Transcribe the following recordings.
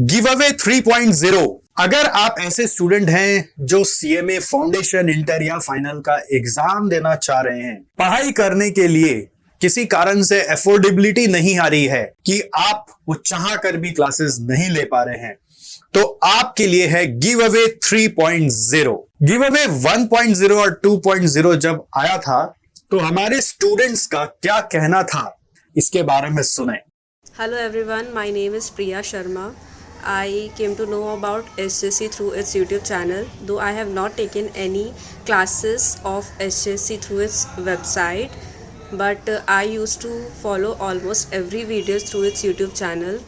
Give away 3.0। अगर आप ऐसे स्टूडेंट हैं जो सीएमए फाउंडेशन, इंटर या फाइनल का एग्जाम देना चाह रहे हैं, पढ़ाई करने के लिए किसी कारण से अफोर्डेबिलिटी नहीं आ रही है कि आप वो चाह कर भी क्लासेस नहीं ले पा रहे हैं, तो आपके लिए है गिव अवे 3.0। गिव अवे 1.0 और 2.0 जब आया था तो हमारे स्टूडेंट्स का क्या कहना था, इसके बारे में सुने। Hello everyone, my name is Priya Sharma. I came to know about SJC through its YouTube channel, though I have not taken any classes of SJC through its website, but I used to follow almost every video through its YouTube channel,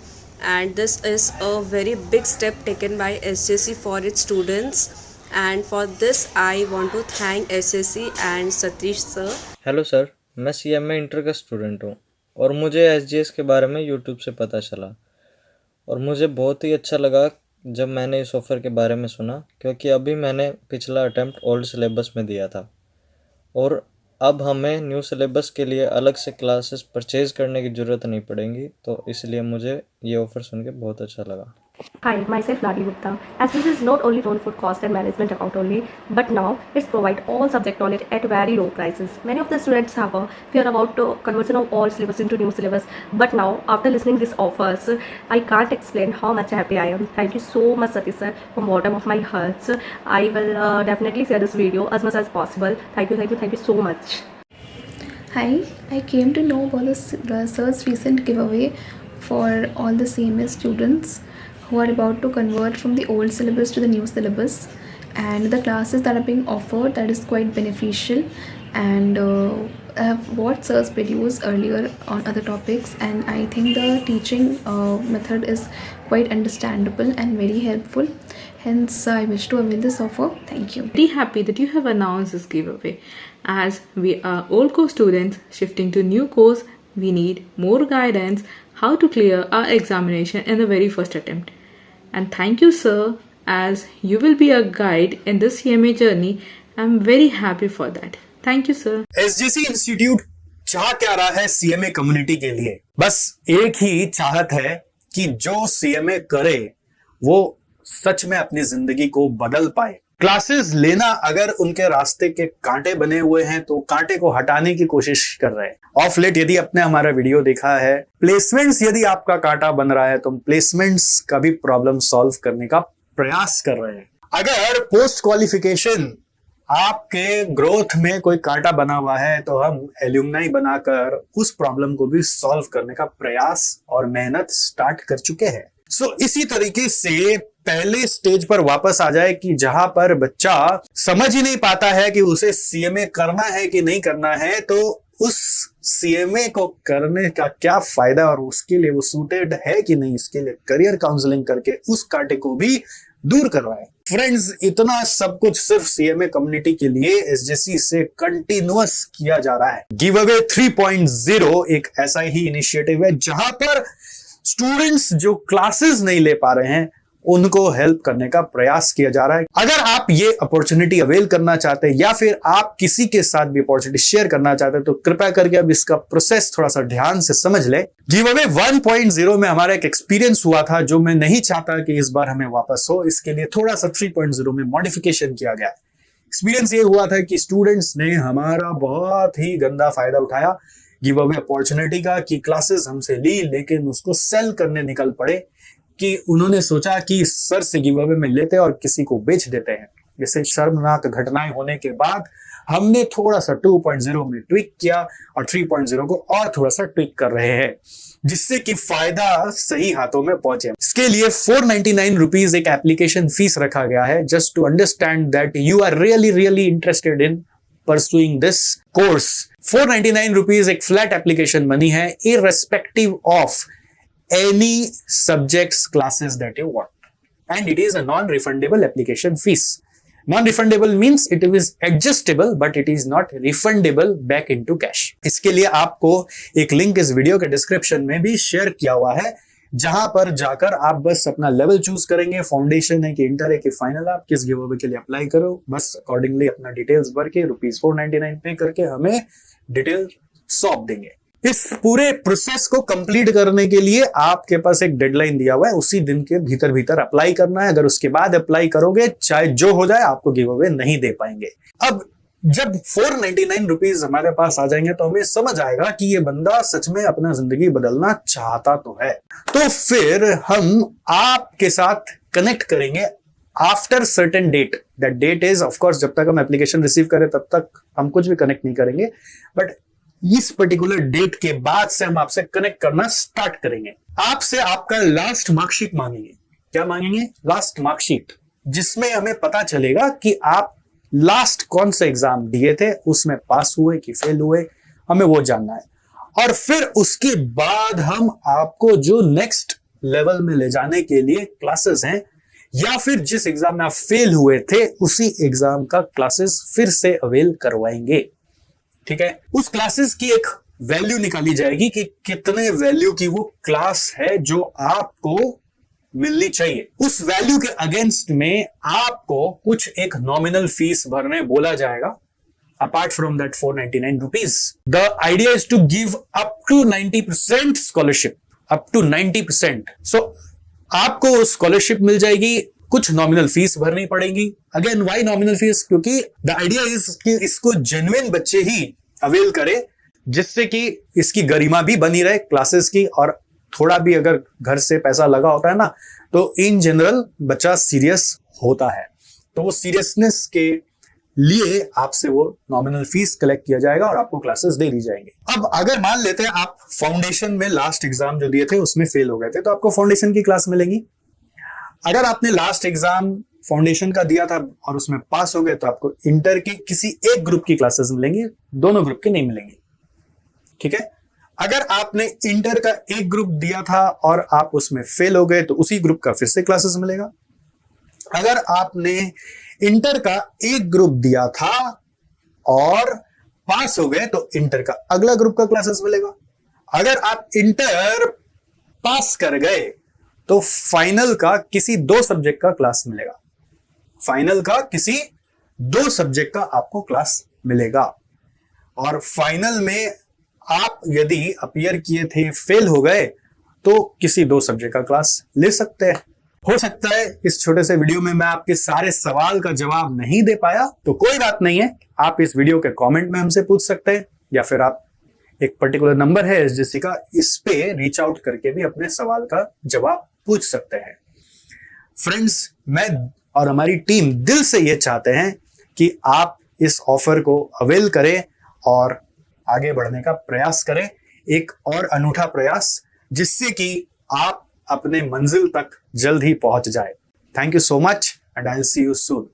and this is a very big step taken by SJC for its students, and for this I want to thank SJC and Satish sir. Hello sir, मैं CMA inter का student हूँ और मुझे SGS के बारे में YouTube से पता चला और मुझे बहुत ही अच्छा लगा जब मैंने इस ऑफ़र के बारे में सुना, क्योंकि अभी मैंने पिछला अटेम्प्ट ओल्ड सिलेबस में दिया था और अब हमें न्यू सिलेबस के लिए अलग से क्लासेस परचेज़ करने की ज़रूरत नहीं पड़ेगी, तो इसलिए मुझे ये ऑफ़र सुन के बहुत अच्छा लगा। Hi, myself Ladli Gupta. SJC is not only known for cost and management account only, but now it's provide all subject knowledge at very low prices. Many of the students have a fear about conversion of all syllabus into new syllabus, but now after listening these offers, I can't explain how much happy I am. Thank you so much, Satish sir, from bottom of my heart. I will definitely share this video as much as possible. Thank you so much. Hi, I came to know about the sir's recent giveaway for all the CMA students who are about to convert from the old syllabus to the new syllabus, and the classes that are being offered, that is quite beneficial. And I have watched sir's videos earlier on other topics, and I think the teaching method is quite understandable and very helpful. Hence, I wish to avail this offer. Thank you. Very happy that you have announced this giveaway. As we are old course students shifting to new course, we need more guidance how to clear our examination in the very first attempt. And thank you sir, as you will be a guide in this CMA journey. I'm very happy for that. Thank you sir. SGC institute चाह क्या रहा है CMA community के लिए? बस एक ही चाहत है कि जो सीएमए करे वो सच में अपनी जिंदगी को बदल पाए। क्लासेस लेना अगर उनके रास्ते के कांटे बने हुए हैं तो कांटे को हटाने की कोशिश कर रहे हैं। ऑफ लेट यदि आपने हमारा वीडियो देखा है, प्लेसमेंट्स यदि आपका कांटा बन रहा है तो प्लेसमेंट्स का भी प्रॉब्लम सॉल्व करने का प्रयास कर रहे हैं। अगर पोस्ट क्वालिफिकेशन आपके ग्रोथ में कोई कांटा बना हुआ है तो हम एल्यूमनाई बनाकर उस प्रॉब्लम को भी सॉल्व करने का प्रयास और मेहनत स्टार्ट कर चुके हैं। सो इसी तरीके से पहले स्टेज पर वापस आ जाए कि जहां पर बच्चा समझ ही नहीं पाता है कि उसे सीएमए करना है कि नहीं करना है, तो उस सीएमए को करने का क्या फायदा और उसके लिए वो सूटेड है कि नहीं, इसके लिए करियर काउंसलिंग करके उस कांटे को भी दूर करवाए। फ्रेंड्स, इतना सब कुछ सिर्फ सीएमए कम्युनिटी के लिए एसजेसी से कंटिन्यूअस किया जा रहा है। गिव अवे 3.0 एक ऐसा ही इनिशिएटिव है जहां पर स्टूडेंट्स जो क्लासेस नहीं ले पा रहे हैं उनको हेल्प करने का प्रयास किया जा रहा है। अगर आप ये अपॉर्चुनिटी अवेल करना चाहते हैं या फिर आप किसी के साथ भी अपॉर्चुनिटी शेयर करना चाहते हैं तो कृपया करके अब इसका प्रोसेस थोड़ा सा ध्यान से समझ ले। गिव अवे 1.0 में हमारा एक एक्सपीरियंस हुआ था जो मैं नहीं चाहता कि इस बार हमें वापस हो, इसके लिए थोड़ा सा 3.0 में मॉडिफिकेशन किया गया है। एक्सपीरियंस ये हुआ था कि स्टूडेंट्स ने हमारा बहुत ही गंदा फायदा उठाया गिव अवे अपॉर्चुनिटी का, कि क्लासेस हमसे ली लेकिन उसको सेल करने निकल पड़े, कि उन्होंने सोचा कि सर से गिव अवे में लेते और किसी को बेच देते हैं। जैसे शर्मनाक घटनाएं होने के बाद हमने थोड़ा सा 2.0 में ट्विक किया और 3.0 को और थोड़ा सा ट्विक कर रहे हैं जिससे कि फायदा सही हाथों में पहुंचे। इसके लिए 499 रुपीज एक एप्लीकेशन फीस रखा गया है, just to understand that you are really interested in pursuing this course. 499 rupees एक फ्लैट एप्लीकेशन मनी है, irrespective of any subjects classes that you want, and it is a non-refundable application fees. Non-refundable means it is adjustable but it is not refundable back into cash. इसके लिए आपको एक link इस video के description में भी share किया हुआ है जहां पर जाकर आप बस अपना लेवल चूज करेंगे, फाउंडेशन है कि इंटर है कि फाइनल, आप किस गिव अवे के लिए अप्लाई करो, बस अकॉर्डिंगली अपना डिटेल्स भर के ₹499 पे करके हमें डिटेल सौंप देंगे। इस पूरे प्रोसेस को कंप्लीट करने के लिए आपके पास एक डेडलाइन दिया हुआ है, उसी दिन के भीतर भीतर अप्लाई करना है। अगर उसके बाद अप्लाई करोगे, चाहे जो हो जाए, आपको गिव अवे नहीं दे पाएंगे। अब जब 499 रुपीज हमारे पास आ जाएंगे तो हमें समझ आएगा कि ये बंदा सच में अपना जिंदगी बदलना चाहता तो है। तो फिर हम आपके साथ कनेक्ट करेंगे after certain date. That date is of course, जब तक हम एप्लीकेशन रिसीव करें तब तक हम कुछ भी कनेक्ट नहीं करेंगे, बट इस पर्टिकुलर डेट के बाद से हम आपसे कनेक्ट करना स्टार्ट करेंगे। आपसे आपका लास्ट मार्कशीट मांगेंगे। क्या मांगेंगे? लास्ट मार्कशीट, जिसमें हमें पता चलेगा कि आप लास्ट कौन से एग्जाम दिए थे, उसमें पास हुए कि फेल हुए, हमें वो जानना है। और फिर उसके बाद हम आपको जो नेक्स्ट लेवल में ले जाने के लिए क्लासेस हैं, या फिर जिस एग्जाम में आप फेल हुए थे उसी एग्जाम का क्लासेस फिर से अवेल करवाएंगे। ठीक है, उस क्लासेस की एक वैल्यू निकाली जाएगी कि कितने वैल्यू की वो क्लास है जो आपको मिलनी चाहिए। उस वैल्यू के अगेंस्ट में आपको कुछ एक नॉमिनल फीस भरने बोला जाएगा, apart from that 499 rupees. The idea is to give up to 90% scholarship, up to 90%। So आपको स्कॉलरशिप मिल जाएगी, कुछ नॉमिनल फीस भरनी पड़ेगी। Again why nominal fees? क्योंकि द आइडिया इज कि इसको जेन्युइन बच्चे ही अवेल करे, जिससे कि इसकी गरिमा भी बनी रहे क्लासेस की, और थोड़ा भी अगर घर से पैसा लगा होता है ना, तो इन जनरल बच्चा सीरियस होता है, तो वो सीरियसनेस के लिए आपसे वो नॉमिनल फीस कलेक्ट किया जाएगा और आपको क्लासेस दे दी जाएंगे। अब अगर मान लेते हैं आप फाउंडेशन में लास्ट एग्जाम जो दिए थे उसमें फेल हो गए थे, तो आपको फाउंडेशन की क्लास मिलेंगी। अगर आपने लास्ट एग्जाम फाउंडेशन का दिया था और उसमें पास हो गए, तो आपको इंटर की किसी एक ग्रुप की क्लासेस मिलेंगी, दोनों ग्रुप की नहीं मिलेंगी। ठीक है, अगर आपने इंटर का एक ग्रुप दिया था और आप उसमें फेल हो गए, तो उसी ग्रुप का फिर से क्लासेस मिलेगा। अगर आपने इंटर का एक ग्रुप दिया था और पास हो गए, तो इंटर का अगला ग्रुप का क्लासेस मिलेगा। अगर आप इंटर पास कर गए, तो फाइनल का किसी 2 सब्जेक्ट का क्लास मिलेगा। फाइनल का किसी 2 सब्जेक्ट का आपको क्लास मिलेगा। और फाइनल में आप यदि अपीयर किए थे, फेल हो गए, तो किसी 2 सब्जेक्ट का क्लास ले सकते हैं। हो सकता है इस छोटे से वीडियो में मैं आपके सारे सवाल का जवाब नहीं दे पाया, तो कोई बात नहीं है, आप इस वीडियो के कमेंट में हमसे पूछ सकते हैं, या फिर आप एक पर्टिकुलर नंबर है एसजेसी का, इस पे रीच आउट करके भी अपने सवाल का जवाब पूछ सकते हैं। फ्रेंड्स, मैं और हमारी टीम दिल से ये चाहते हैं कि आप इस ऑफर को अवेल करें और आगे बढ़ने का प्रयास करें, एक और अनूठा प्रयास, जिससे कि आप अपने मंजिल तक जल्द ही पहुंच जाए। Thank you so much and I will see you soon.